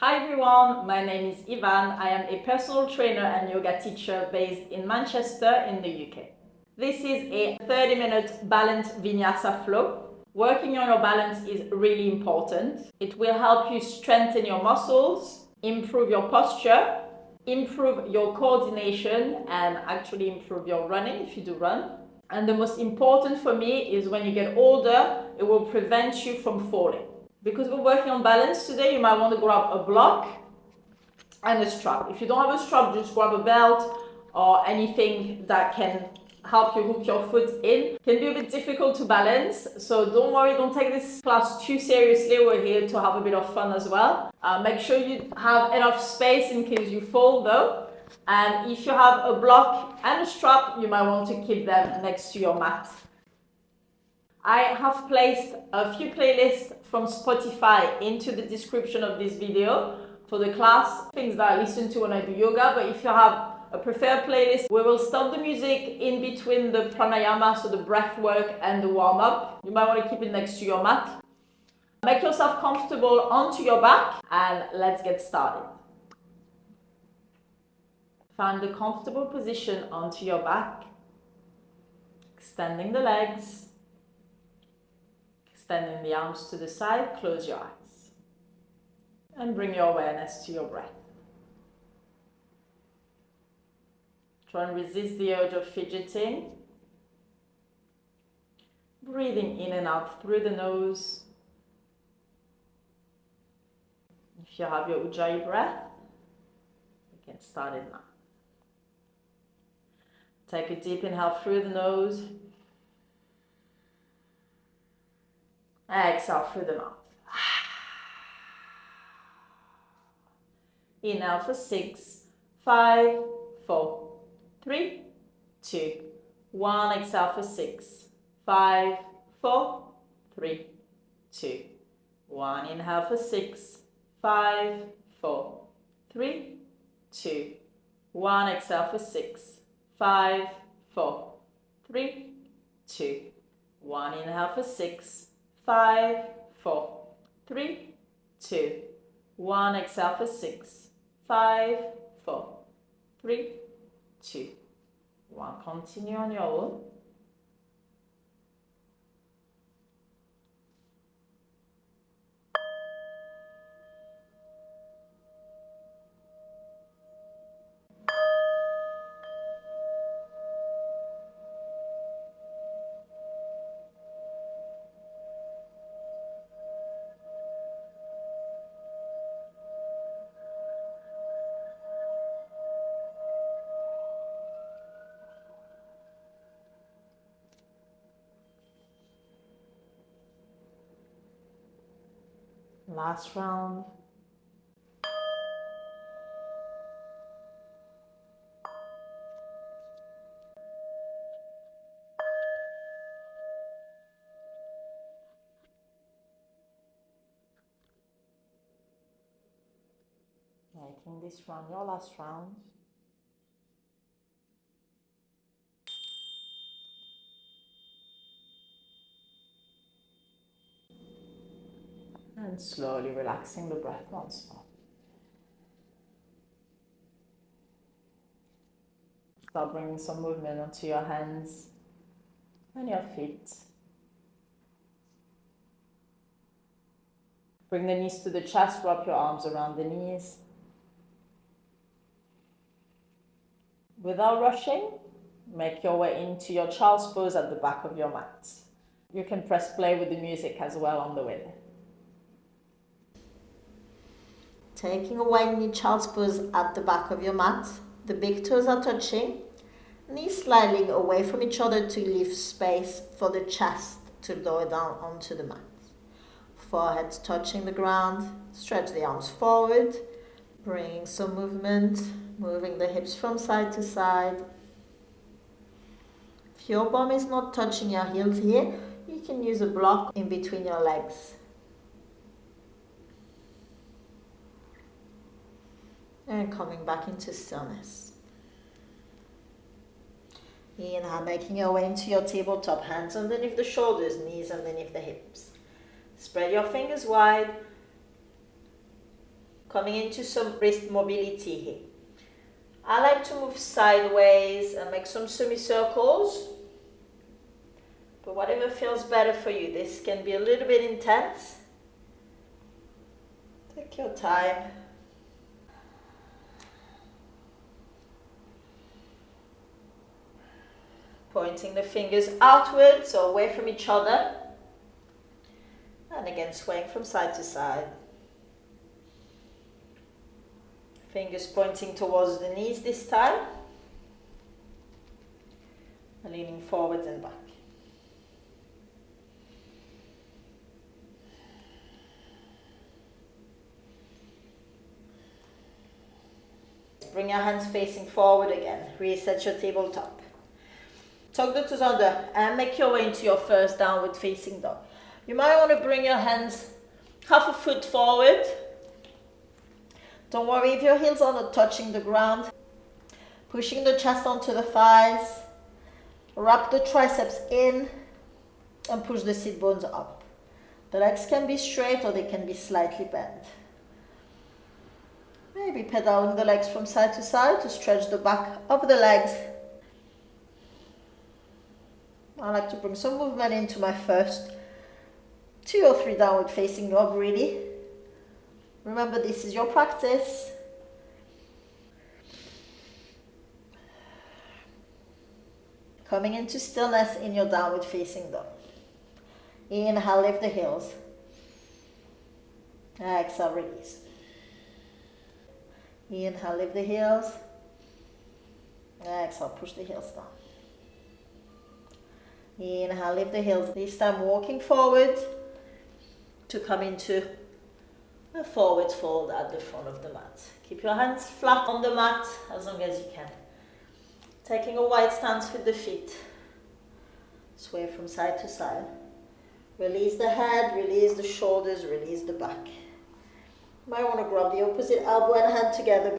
Hi everyone, my name is Ivan. I am a personal trainer and yoga teacher based in Manchester in the UK. This is a 30-minute balanced vinyasa flow. Working on your balance is really important. It will help you strengthen your muscles, improve your posture, improve your coordination, and actually improve your running if you do run. And the most important for me is when you get older, it will prevent you from falling. Because we're working on balance today, you might want to grab a block and a strap. If you don't have a strap, just grab a belt or anything that can help you hook your foot in. It can be a bit difficult to balance, so don't worry, don't take this class too seriously. We're here to have a bit of fun as well. Make sure you have enough space in case you fall though. And if you have a block and a strap, you might want to keep them next to your mat. I have placed a few playlists from Spotify into the description of this video for the class, things that I listen to when I do yoga. But if you have a preferred playlist, we will stop the music in between the pranayama, so the breath work and the warm-up. You might want to keep it next to your mat. Make yourself comfortable onto your back and let's get started. Find a comfortable position onto your back, extending the legs. Extending the arms to the side, close your eyes. And bring your awareness to your breath. Try and resist the urge of fidgeting. Breathing in and out through the nose. If you have your Ujjayi breath, you can start it now. Take a deep inhale through the nose. Exhale through the mouth. Inhale for 6, 5, 4, 3, 2, 1. Exhale for 6, 5, 4, 3, 2, 1. Inhale for 6, 5, 4, 3, 2, 1. Exhale for 6, 5, 4, 3, 2, 1. Inhale for 6, 5, 4, 3, 2, 1. Exhale for 6, 5, 4, 3, 2, 1. Continue on your own. Last round. Making this round your last round. And slowly relaxing the breath once more. Start bringing some movement onto your hands and your feet. Bring the knees to the chest, wrap your arms around the knees. Without rushing, make your way into your child's pose at the back of your mat. You can press play with the music as well on the way there. Taking a wide knee child's pose at the back of your mat. The big toes are touching. Knees sliding away from each other to leave space for the chest to lower down onto the mat. Forehead touching the ground. Stretch the arms forward. Bringing some movement. Moving the hips from side to side. If your bum is not touching your heels here, you can use a block in between your legs. And coming back into stillness. Inhale, making your way into your tabletop. Hands underneath the shoulders, knees underneath the hips. Spread your fingers wide. Coming into some wrist mobility here. I like to move sideways and make some semicircles, but whatever feels better for you. This can be a little bit intense. Take your time. Pointing the fingers outwards or away from each other. And again, swaying from side to side. Fingers pointing towards the knees this time. And leaning forwards and back. Bring your hands facing forward again. Reset your tabletop. Tuck the toes under and make your way into your first downward facing dog. You might want to bring your hands half a foot forward. Don't worry if your heels are not touching the ground. Pushing the chest onto the thighs. Wrap the triceps in and push the sit bones up. The legs can be straight or they can be slightly bent. Maybe pedaling the legs from side to side to stretch the back of the legs. I like to bring some movement into my first 2 or 3 downward facing dog really. Remember, this is your practice. Coming into stillness in your downward facing dog. Inhale, lift the heels. Exhale, release. Inhale, lift the heels. Exhale, push the heels down. Inhale, lift the heels. This time walking forward to come into a forward fold at the front of the mat. Keep your hands flat on the mat as long as you can. Taking a wide stance with the feet. Sway from side to side. Release the head, release the shoulders, release the back. You might want to grab the opposite elbow and hand together.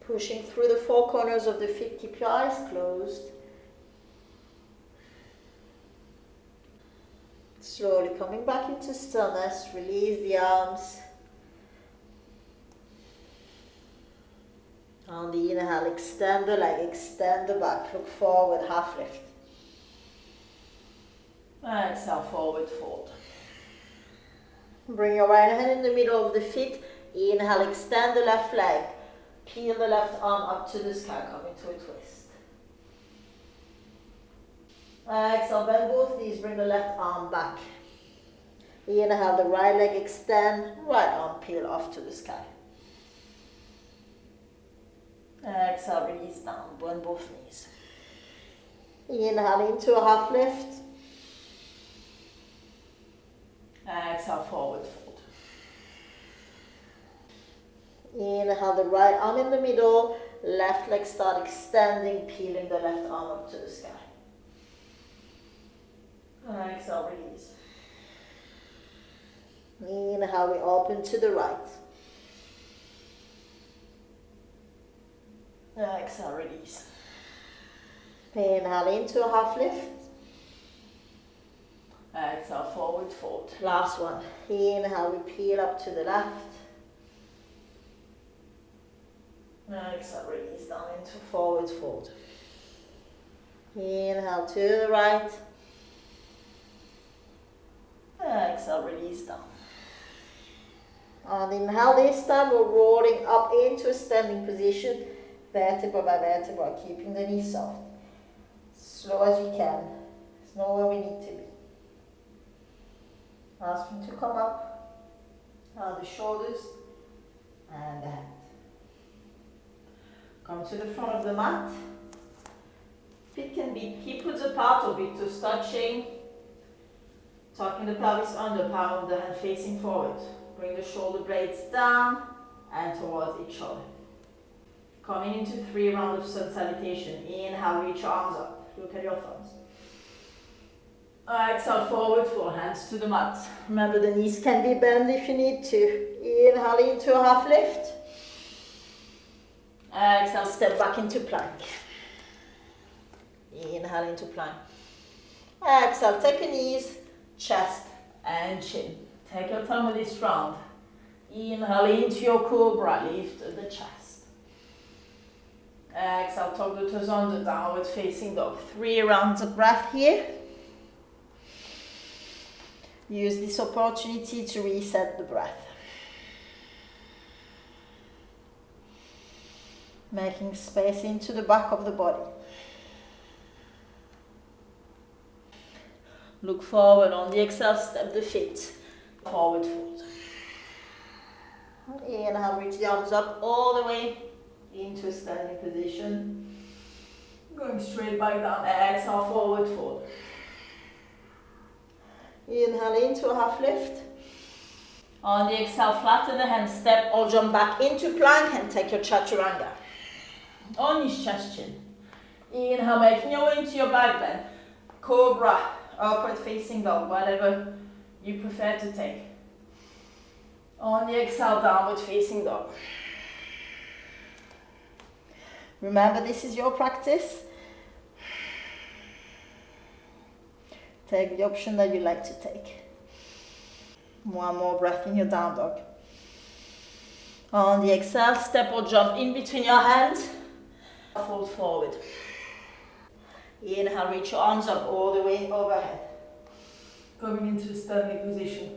Pushing through the 4 corners of the feet. Keep your eyes closed. Slowly coming back into stillness, release the arms. On the inhale, extend the leg, extend the back, look forward, half lift. Exhale, forward fold. Bring your right hand in the middle of the feet. Inhale, extend the left leg. Peel the left arm up to the sky, come into a twist. Exhale, bend both knees, bring the left arm back. Inhale, the right leg extend, right arm peel off to the sky. Exhale, release down, bend both knees. Inhale into a half lift. Exhale, forward fold. Inhale, the right arm in the middle, left leg start extending, peeling the left arm up to the sky. Exhale, release. Inhale, we open to the right. Exhale, release. Inhale into a half lift. Exhale, forward fold. Last one. Inhale, we peel up to the left. Exhale, release down into forward fold. Inhale to the right. Exhale, release down. And inhale this time, we're rolling up into a standing position, vertebra by vertebra, keeping the knees soft. Slow as you can. It's not where we need to be. Asking to come up, the shoulders and the head. Come to the front of the mat. Feet can be hip width apart or big toes touching. Tucking the pelvis under, palm of the hand facing forward. Bring the shoulder blades down and towards each other. Coming into 3 rounds of sun salutation. Inhale, reach your arms up. Look at your thumbs. Exhale, forward fold, hands to the mat. Remember, the knees can be bent if you need to. Inhale into a half lift. Exhale, step back into plank. Inhale into plank. Exhale, take your knees, chest and chin. Take your time with this round. Inhale into your cobra, lift the chest. Exhale, tuck the toes under, downward facing dog. 3 rounds of breath here. Use this opportunity to reset the breath. Making space into the back of the body. Look forward. On the exhale, step the feet. Forward fold. Inhale, reach the arms up all the way into a standing position. Going straight back down. Exhale, forward fold. Inhale into a half lift. On the exhale, flatten the hands, step or jump back into plank and take your chaturanga. On your chest chin. Inhale, making your way into your back bend. Cobra, upward facing dog, whatever you prefer to take. On the exhale, downward facing dog. Remember, this is your practice. Take the option that you like to take. One more breath in your down dog. On the exhale, step or jump in between your hands. Fold forward. Inhale, reach your arms up all the way overhead. Coming into the standing position.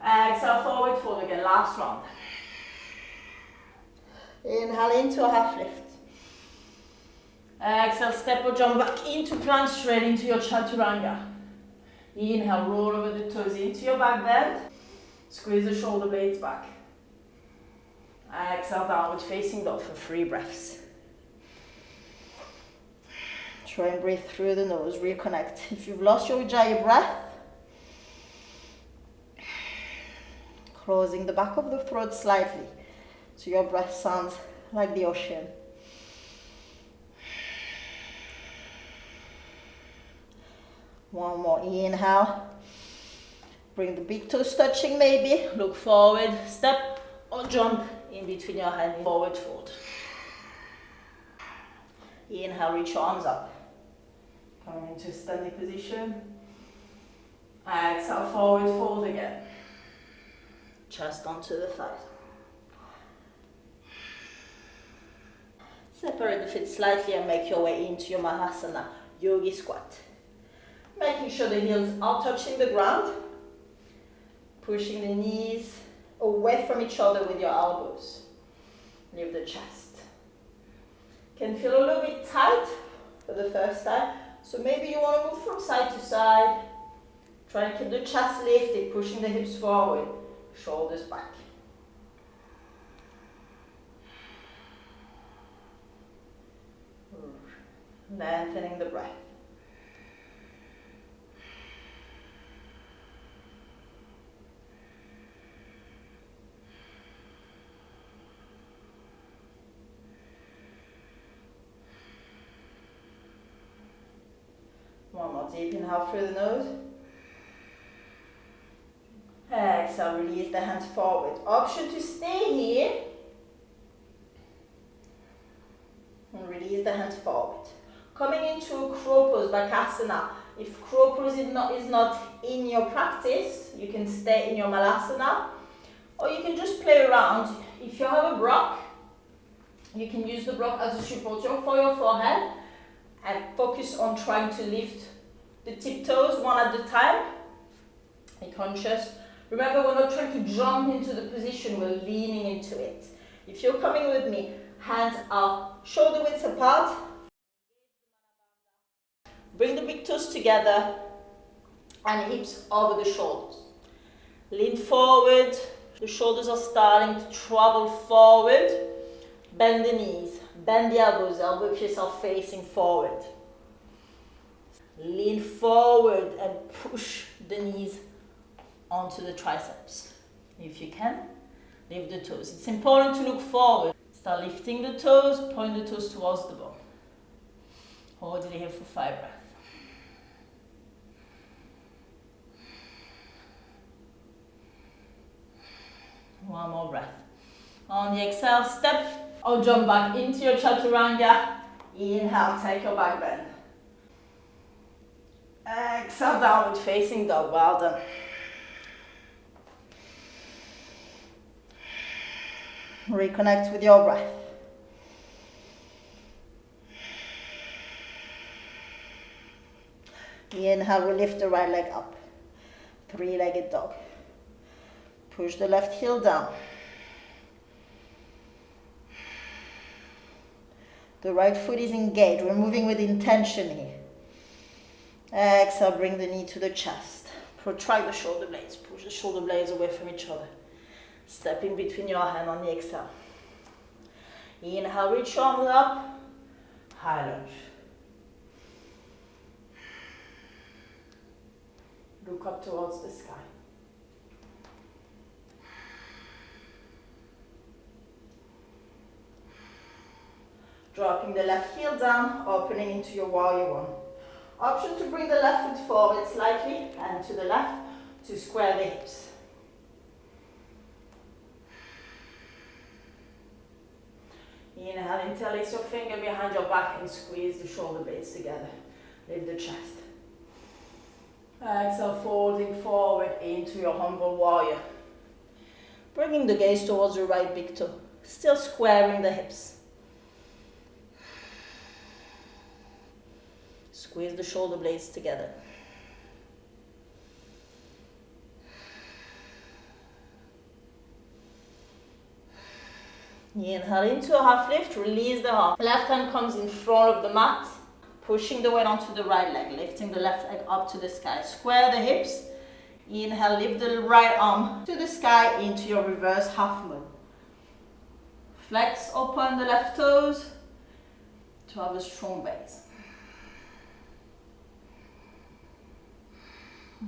Exhale, forward fold again, last round. Inhale into a half lift. Exhale, step or jump back into plank, straight into your chaturanga. Inhale, roll over the toes into your back bend. Squeeze the shoulder blades back. Exhale, downward facing dog for 3 breaths. Try and breathe through the nose, reconnect. If you've lost your Ujjayi breath, closing the back of the throat slightly so your breath sounds like the ocean. One more inhale. Bring the big toes touching maybe. Look forward, step or jump in between your hands. Forward fold. Inhale, reach your arms up. Coming into standing position. Exhale, forward fold again. Chest onto the thighs. Separate the feet slightly and make your way into your Mahasana, yogi squat. Making sure the heels are touching the ground. Pushing the knees away from each other with your elbows. Lift the chest. Can feel a little bit tight for the first time. So maybe you want to move from side to side. Try and keep the chest lifted, pushing the hips forward, shoulders back. Lengthening the breath. One more deep inhale through the nose. Exhale, release the hands forward. Option to stay here. And release the hands forward. Coming into a crow pose, Bakasana. If crow pose is not in your practice, you can stay in your Malasana. Or you can just play around. If you have a block, you can use the block as a support for your forehead. And focus on trying to lift the tiptoes one at a time. Be conscious. Remember, we're not trying to jump into the position, we're leaning into it. If you're coming with me, hands are shoulder widths apart. Bring the big toes together and hips over the shoulders. Lean forward. The shoulders are starting to travel forward. Bend the knees. Bend the elbows, elbow pierce are facing forward. Lean forward and push the knees onto the triceps. If you can, lift the toes. It's important to look forward. Start lifting the toes, point the toes towards the bone. Hold it here for 5 breaths. One more breath. On the exhale, step or jump back into your chaturanga. Inhale, take your back bend. Exhale, downward facing dog. Well done. Reconnect with your breath. Inhale, we lift the right leg up. Three-legged dog. Push the left heel down. The right foot is engaged. We're moving with intention here. Exhale, bring the knee to the chest. Protract the shoulder blades. Push the shoulder blades away from each other. Step in between your hand on the exhale. Inhale, reach your arms up. High lunge. Look up towards the sky. Dropping the left heel down, opening into your warrior one. Option to bring the left foot forward slightly and to the left to square the hips. Inhale, interlace your finger behind your back and squeeze the shoulder blades together. Lift the chest. Exhale, folding forward into your humble warrior. Bringing the gaze towards your right big toe. Still squaring the hips. Squeeze the shoulder blades together. Inhale into a half lift, release the arm. Left hand comes in front of the mat, pushing the weight onto the right leg, lifting the left leg up to the sky. Square the hips. Inhale, lift the right arm to the sky into your reverse half moon. Flex, open the left toes to have a strong base.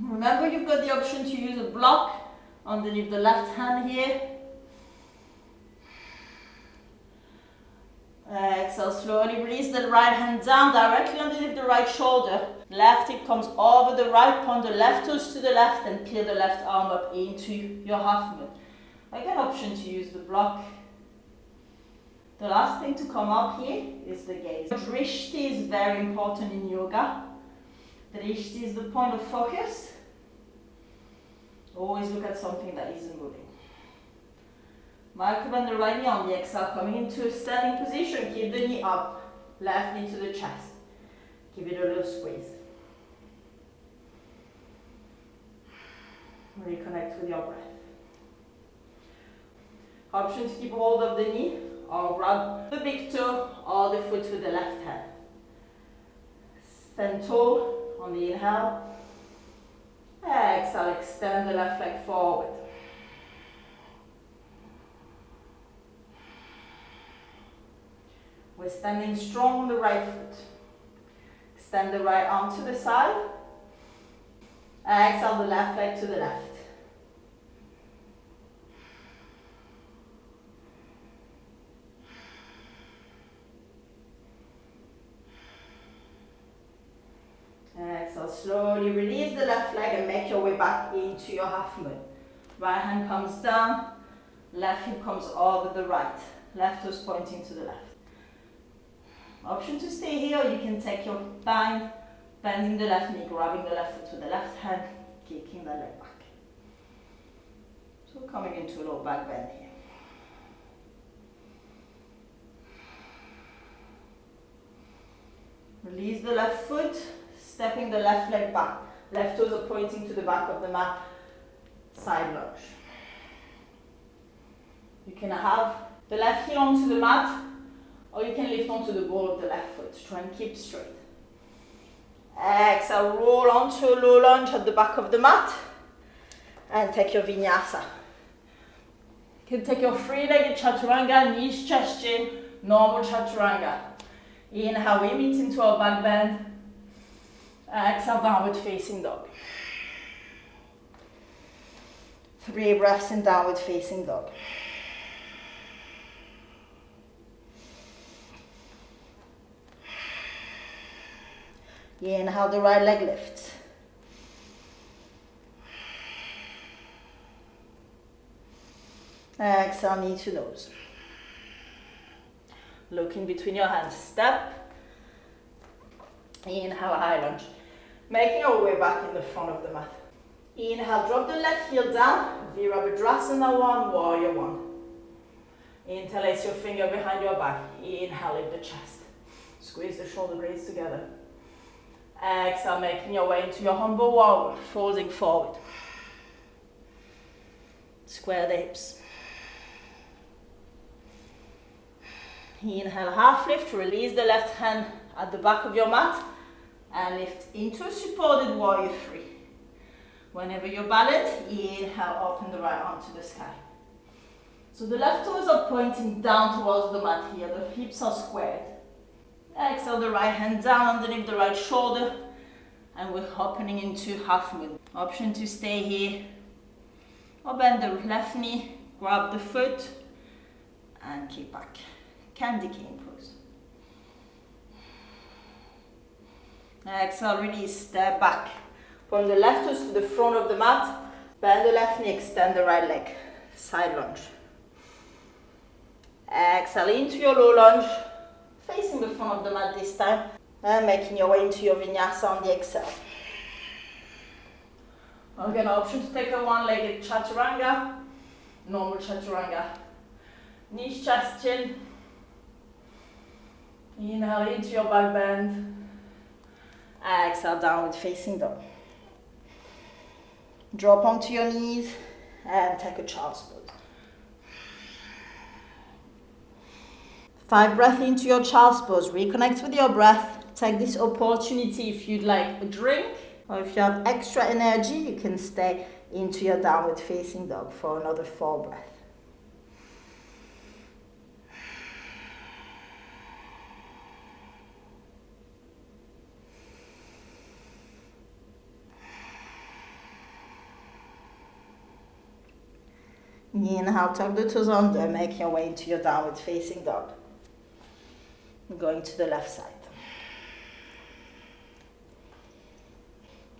Remember, you've got the option to use a block underneath the left hand here. Exhale, slowly release the right hand down directly underneath the right shoulder. Left hip comes over the right, point the left toes to the left and peel the left arm up into your half moon. Again, option to use the block. The last thing to come up here is the gaze. Drishti is very important in yoga. Drishti is the point of focus. Always look at something that isn't moving. Micro bend the right knee on the exhale, coming into a standing position. Keep the knee up, left knee to the chest. Give it a little squeeze. Reconnect with your breath. Option to keep hold of the knee or grab the big toe or the foot with the left hand. Stand tall on the inhale. Exhale, extend the left leg forward. We're standing strong on the right foot. Extend the right arm to the side. Exhale the left leg to the left. Exhale, slowly release the left leg and make your way back into your half moon. Right hand comes down, left hip comes over the right. Left toes pointing to the left. Option to stay here, or you can take your bind, bending the left knee, grabbing the left foot with the left hand, kicking the leg back. So coming into a low back bend here. Release the left foot, stepping the left leg back. Left toes are pointing to the back of the mat, side lunge. You can have the left heel onto the mat, or you can lift onto the ball of the left foot. Try and keep straight. Exhale, roll onto a low lunge at the back of the mat and take your vinyasa. You can take your three-legged chaturanga, knees, chest, chin, normal chaturanga. Inhale, we meet into our back bend. Exhale, downward facing dog. 3 breaths in downward facing dog. Inhale, the right leg lifts. Exhale, knee to nose. Look in between your hands. Step. Inhale, high lunge. Making our way back in the front of the mat. Inhale, drop the left heel down. Virabhadrasana 1, warrior 1. Interlace your finger behind your back. Inhale, lift the chest. Squeeze the shoulder blades together. Exhale, making your way into your humble warrior, folding forward. Square the hips. Inhale, half lift, release the left hand at the back of your mat and lift into a supported warrior three. Whenever you're balanced, inhale, open the right arm to the sky. So the left toes are pointing down towards the mat here, the hips are squared. Exhale, the right hand down underneath the right shoulder, and we're opening into half moon. Option to stay here, or bend the left knee, grab the foot, and kick back. Candy cane pose. Exhale, release, step back. From the left toes to the front of the mat, bend the left knee, extend the right leg, side lunge. Exhale into your low lunge, facing the front of the mat this time, and making your way into your vinyasa on the exhale. Again, option to take a one-legged chaturanga, normal chaturanga. Knees, chest, chin. Inhale into your back bend. Exhale, downward facing dog. Drop onto your knees and take a child's pose. 5 breaths into your child's pose. Reconnect with your breath. Take this opportunity if you'd like a drink, or if you have extra energy, you can stay into your downward facing dog for another 4 breaths. Inhale, tuck the toes under, make your way into your downward facing dog. Going to the left side.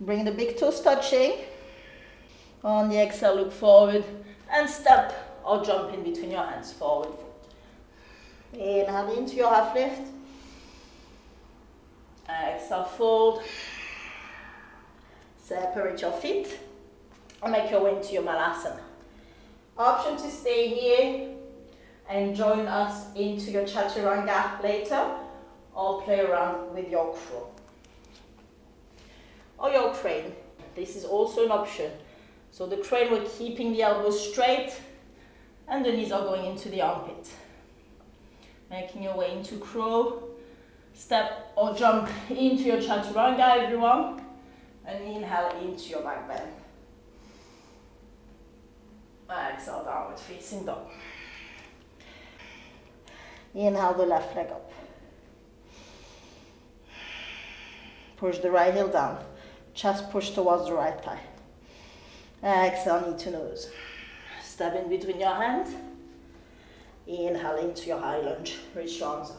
Bring the big toes touching. On the exhale, look forward and step or jump in between your hands, forward. Inhale into your half lift. Exhale, fold. Separate your feet and make your way into your malasana. Option to stay here and join us into your chaturanga later, or play around with your crow or your crane. This is also an option. So the crane, we're keeping the elbows straight and the knees are going into the armpit. Making your way into crow, step or jump into your chaturanga, everyone, and inhale into your back bend. Exhale, downward facing dog. Inhale the left leg up. Push the right heel down. Chest push towards the right thigh. Exhale, knee to nose. Step in between your hands. Inhale into your high lunge. Reach your arms up.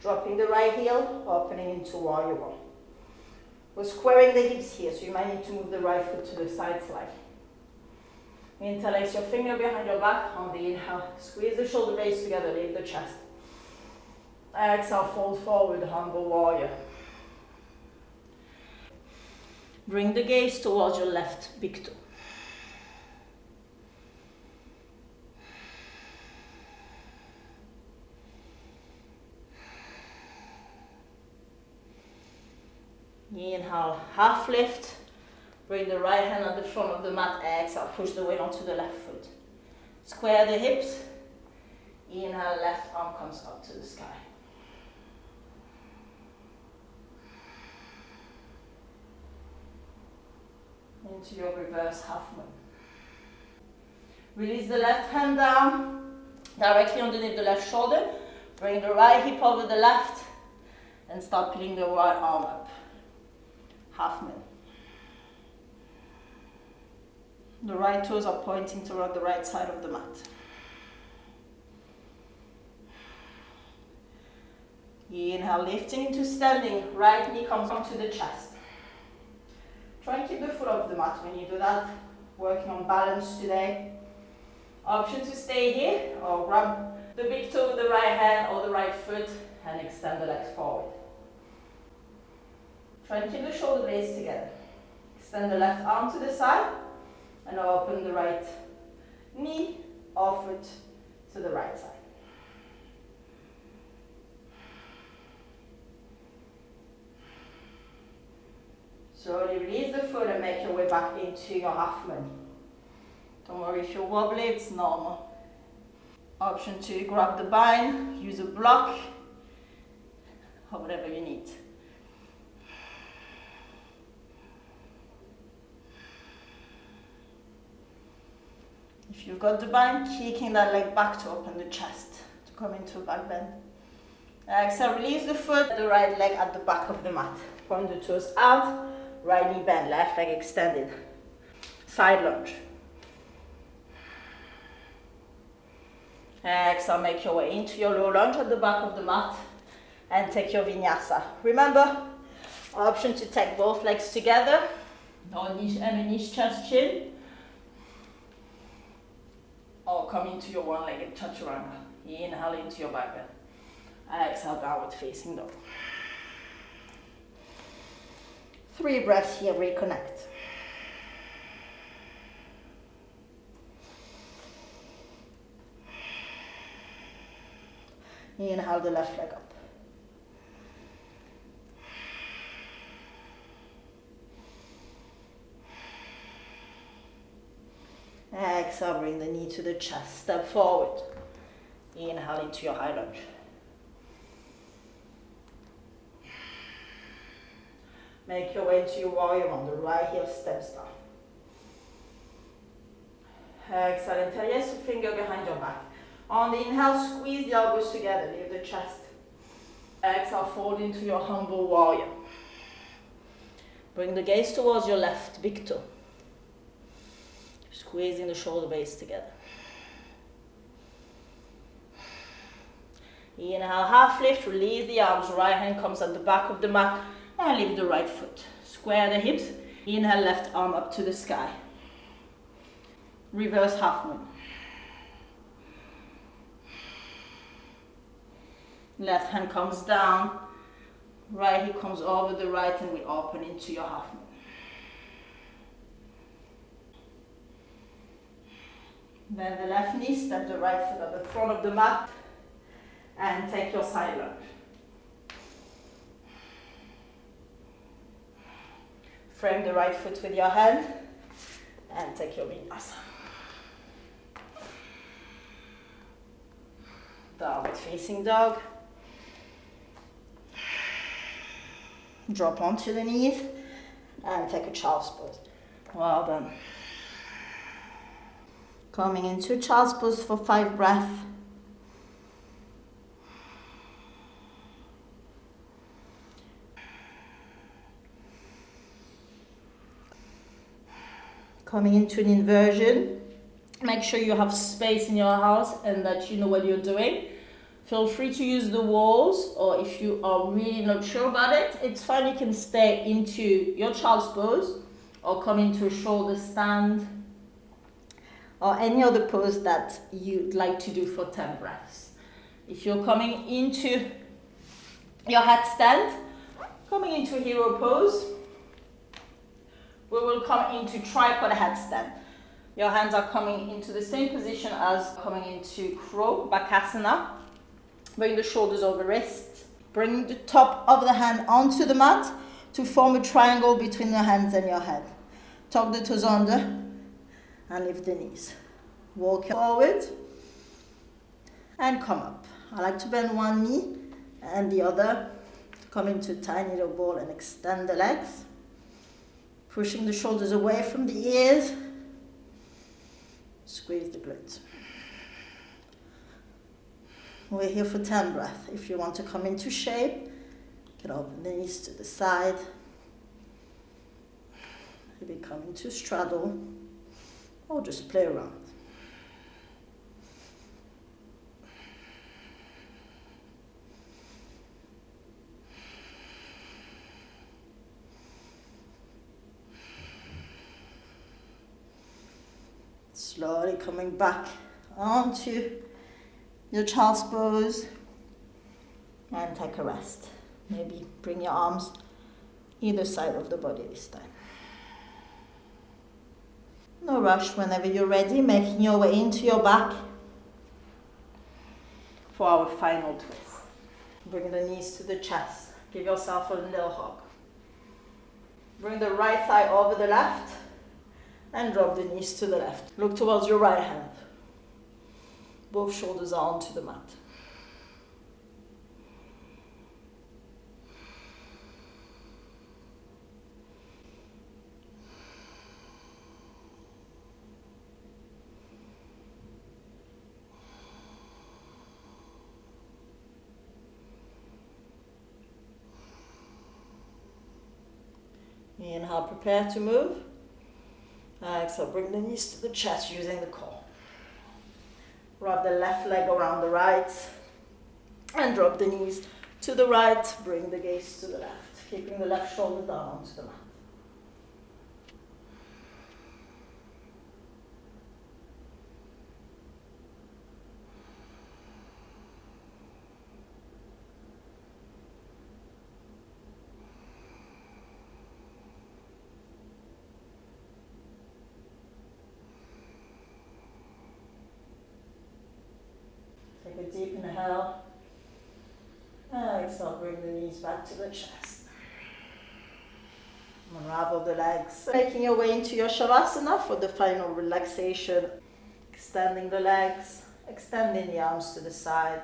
Dropping the right heel, opening into warrior one. We're squaring the hips here, so you might need to move the right foot to the side slightly. Interlace your finger behind your back on the inhale. Squeeze the shoulder blades together, lift the chest. Exhale, fold forward, humble warrior. Bring the gaze towards your left big toe. Inhale, half lift. Bring the right hand at the front of the mat. Exhale, push the weight onto the left foot. Square the hips. Inhale, left arm comes up to the sky. Into your reverse half moon. Release the left hand down, directly underneath the left shoulder. Bring the right hip over the left and start peeling the right arm up. Half moon. The right toes are pointing toward the right side of the mat. Inhale, lifting into standing. Right knee comes onto the chest. Try and keep the foot off the mat when you do that. Working on balance today. Option to stay here or grab the big toe with the right hand or the right foot and extend the legs forward. Try and keep the shoulder blades together. Extend the left arm to the side and open the right knee or foot to the right side. Slowly release the foot and make your way back into your half moon. Don't worry if you're wobbly, it's normal. Option 2, grab the bind, use a block, or whatever you need. If you've got the bind, kicking that leg back to open the chest, to come into a back bend. Exhale, release the foot, the right leg at the back of the mat. Point the toes out, right knee bend, left leg extended. Side lunge. Exhale, make your way into your low lunge at the back of the mat and take your vinyasa. Remember, option to take both legs together, underneath chest chin, or come into your one-legged chaturanga. Inhale into your back bend. Exhale, downward facing dog. 3 breaths here, reconnect. Inhale the left leg up. Exhale, bring the knee to the chest, step forward. Inhale into your high lunge. Make your way into your warrior on the right heel, steps down. Exhale, interlace your finger behind your back. On the inhale, squeeze the elbows together, leave the chest. Exhale, fold into your humble warrior. Bring the gaze towards your left big toe. Squeezing the shoulder blades together. Inhale, half lift, release the arms, right hand comes at the back of the mat, and lift the right foot. Square the hips, inhale, left arm up to the sky. Reverse half moon. Left hand comes down, right hip comes over the right and we open into your half moon. Bend the left knee, step the right foot at the front of the mat and take your side lunge. Frame the right foot with your hand and take your vinyasa. Downward facing dog. Drop onto the knees and take a child's pose. Well done. Coming into child's pose for 5 breaths. Coming into an inversion. Make sure you have space in your house and that you know what you're doing. Feel free to use the walls, or if you are really not sure about it, it's fine, you can stay into your child's pose or come into a shoulder stand or any other pose that you'd like to do for 10 breaths. If you're coming into your headstand, coming into hero pose, we will come into tripod headstand. Your hands are coming into the same position as coming into crow, bakasana. Bring the shoulders over wrists. Bring the top of the hand onto the mat to form a triangle between your hands and your head. Tuck the toes under and lift the knees. Walk forward and come up. I like to bend one knee and the other. Come into a tiny little ball and extend the legs. Pushing the shoulders away from the ears. Squeeze the glutes. We're here for 10 breaths. If you want to come into shape, you can open the knees to the side. Maybe come into straddle or just play around. Slowly coming back onto your child's pose and take a rest. Maybe bring your arms either side of the body this time. No rush. Whenever you're ready, making your way into your back for our final twist. Bring the knees to the chest. Give yourself a little hug. Bring the right thigh over the left and drop the knees to the left. Look towards your right hand. Both shoulders are onto the mat. Inhale, prepare to move. Exhale, bring the knees to the chest using the core. Wrap the left leg around the right and drop the knees to the right. Bring the gaze to the left, keeping the left shoulder down onto the mat. Take a deep inhale. Exhale, bring the knees back to the chest. Unravel the legs. Making your way into your Shavasana for the final relaxation. Extending the legs, extending the arms to the side.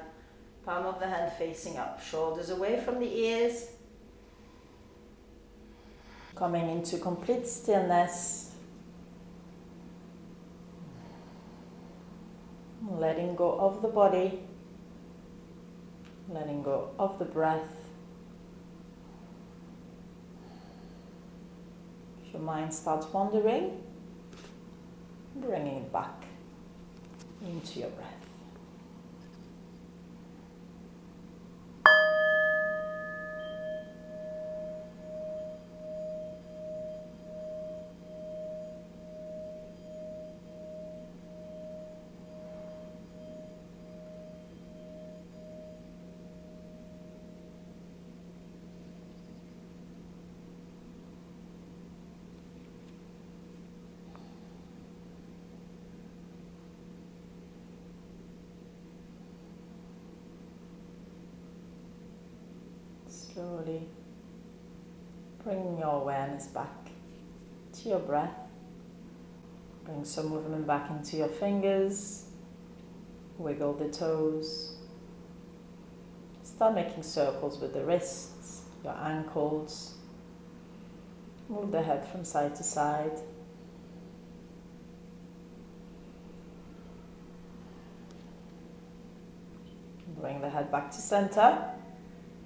Palm of the hand facing up, shoulders away from the ears. Coming into complete stillness. Letting go of the body, letting go of the breath. If your mind starts wandering, bringing it back into your breath. Slowly bring your awareness back to your breath. Bring some movement back into your fingers. Wiggle the toes. Start making circles with the wrists, your ankles. Move the head from side to side. Bring the head back to center.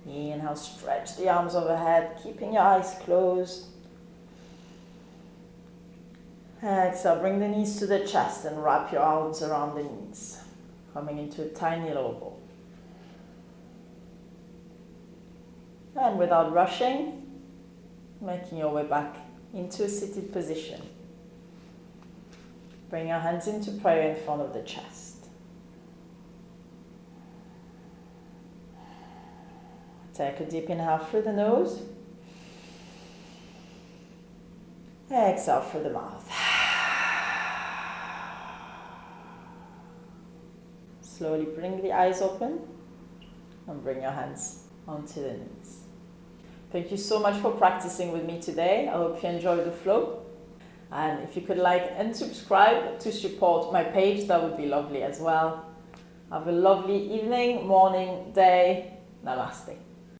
Inhale, stretch the arms overhead, keeping your eyes closed. Exhale, bring the knees to the chest and wrap your arms around the knees, coming into a tiny low bow. And without rushing, making your way back into a seated position. Bring your hands into prayer in front of the chest. Take a deep inhale through the nose. Exhale through the mouth. Slowly bring the eyes open and bring your hands onto the knees. Thank you so much for practicing with me today. I hope you enjoyed the flow. And if you could like and subscribe to support my page, that would be lovely as well. Have a lovely evening, morning, day. Namaste.